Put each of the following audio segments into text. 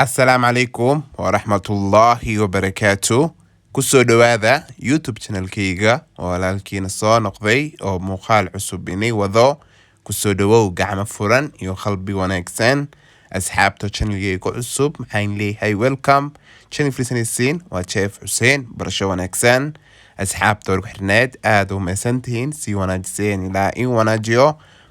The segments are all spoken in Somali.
السلام عليكم ورحمة الله وبركاته. kusoo dhawaada youtube channelkayga oo walaalkiina soo noqday oo muuqaal cusub inay wado. kusoo dhawow gacmo furan iyo qalbi wanaagsan. asxaabta channelkayga cusub maxaan leeyahay welcome. channel frisanaysiin waa Chef Xuseen barasho wanaagsan. asxaabta ku xirneed aad u mahadsantihiin si wanaajiseen ilaa in wanaajiyo.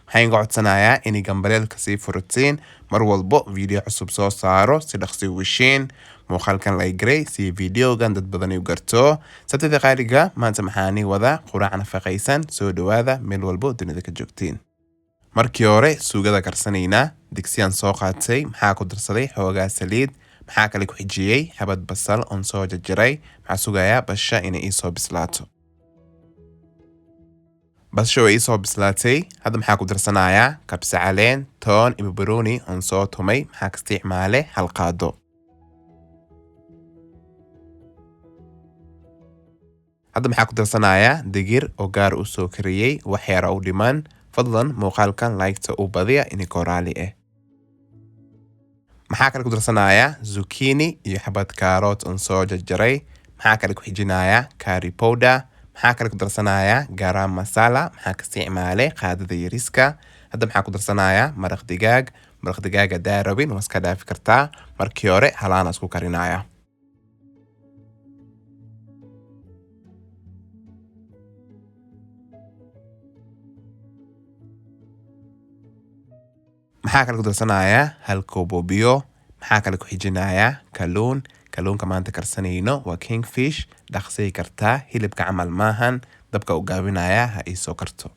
waxaan ka codsanayaa inay gambaleelka sii furatiin mar walbo video cusub soo saaro si dhaqsi u heshiin. muuqaalkan la igray si videogan dad badan u garto. sabtida qaaliga maanta maxaani wada quraac nafaqaysan. soo dhawaada meel walbo dunida ka joogtiin. markii hore suugada karsanaynaa digsiyaan soo qaatay. maxaa ku darsaday xoogaa saliid. maxaa kale ku xijiyey xabad basal oon soo jarjaray. maxaa sugayaa basha inay ii soo bislaato. basho way soo bislaatay. hadda maxaa ku darsanayaa kabsa caleen, toon iyo barbarooni oon soo tumay. maxaa ka isticmaalay hal qaado. hadda maxaa ku darsanayaa digir oo gaar u soo kariyey wax yar u dhiman. fadlan muuqaalkan like-ta u badiya in koraali ah. maxaa kale ku darsanayaa zucchini iyo xabad kaarot oon soo jarjaray. maxaa kale ku xijinayaa curry powder. maxaa kale ku darsanayaa garam masala. maxaa ka isticmaalay qaadada yariska. hadda maxaa ku darsanayaa maraq digaag. maraq digaaga daarabin waa iska dhaafi kartaa. markii hore halaana isku karinaya. maxaa kale ku darsanayaa hal koob oo biyo. maxaa kale ku xijinayaa kalluun. kalluunka maanta karsanayno waa kingfish. dhaqsay kartaa hilibka camal maahan. dabka u gaabinaya ha ii soo karto.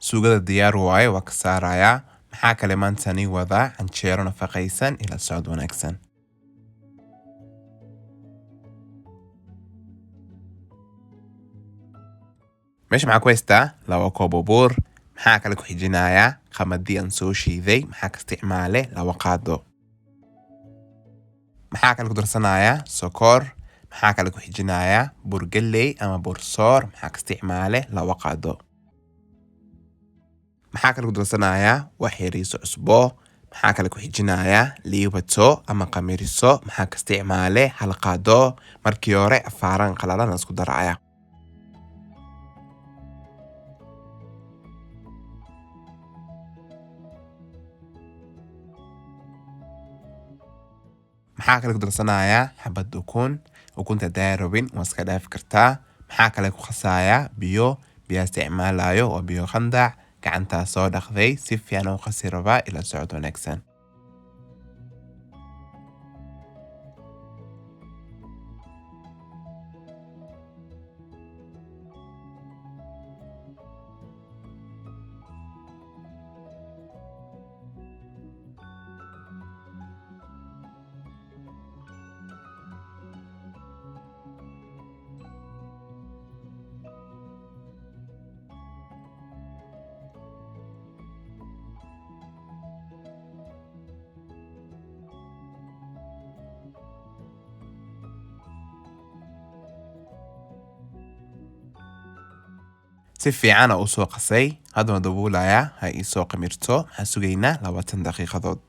suugada diyaar waaye waa ka saarayaa. maxaa kale maanta ni wadaa canjeero nafaqaysan ila socod wanaagsan. meesha maxaa ku haystaa laba koob oo buur. maxaa kale ku xijinayaa qamadii aan soo shiiday. maxaa ka isticmaalay laba qaado. maxaa kale ku darsanayaa sokor. maxaa kale ku xijinayaa bur galley ama bur soor. maxaa ka isticmaalay laba qaado. maxaa kale ku darsanayaa wax yariiso cusbo. maxaa kale ku xijinayaa liibato ama qamiriso. maxaa ka isticmaalay hal qaado. markii hore afaaran qalalan isku daraya. maxaa kale ku darsanayaa xabad ukun. ukunta daarabin waa iska dhaafi kartaa. maxaa kale ku khasayaa biyo. biyaa isticmaalayo waa biyo khandac. gacantaa soo dhaqday si fiican u qasi rabaa ila socod wanaagsan. si fiican u soo qasay. hadda waan daboolayaa ha ii soo qamirto. waxaan sugaynaa 20 daqiiqadood.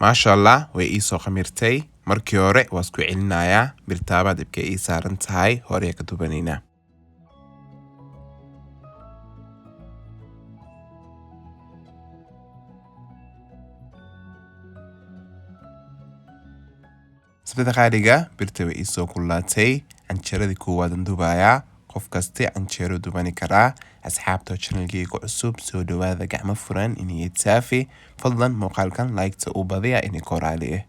maasha allah way ii soo qamirtay. markii hore waa isku celinayaa. birtaaba dibka ii saaran tahay hore ka dubanaynaa. sabtida qaaliga birta way ii soo kululaatay. canjeeradii koowaad dubayaa. qof kasta canjeero dubani karaa. asxaabta channelkayga cusub soo dhawaada gacmo furan inay taafi. fadlan muuqaalkan like-ta u badiya inay koraali ah.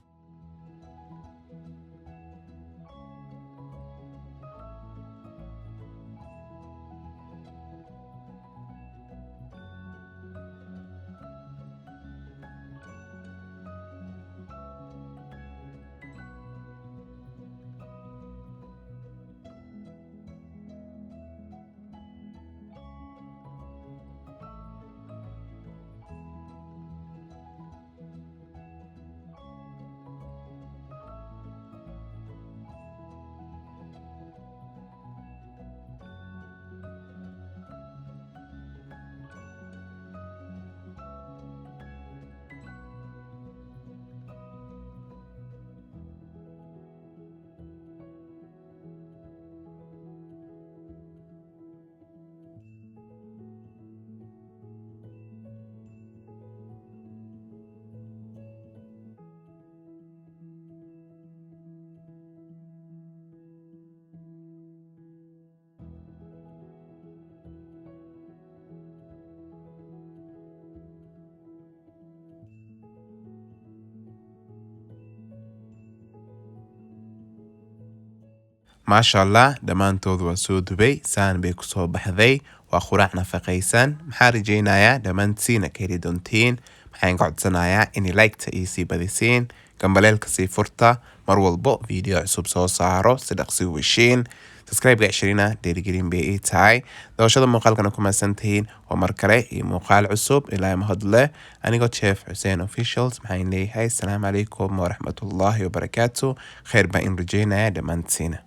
maasha allah dhammaantood waa soo dubay saan bay kusoo baxday waa quraac nafaqaysan maxaa rajaynayaa dhammaantiina ka heli doontiin maxaan ka codsanayaa inay like-ta ii sii badisiin gambaleelka sii furta mar walbo video cusub soo saaro si dhaqsi u heshiin subscribe-ga 20 dhiirigelin bay ii tahay daawashada muuqaalkana ku mahadsantihiin waa mar kale iyo muuqaal cusub ilaa mahad leh anigoo Chef Hussein Officials maxaan leeyahay asalaamu calaykum waraxmatullaahi wabarakaatu khayr baan in rajaynaya dhammaantiina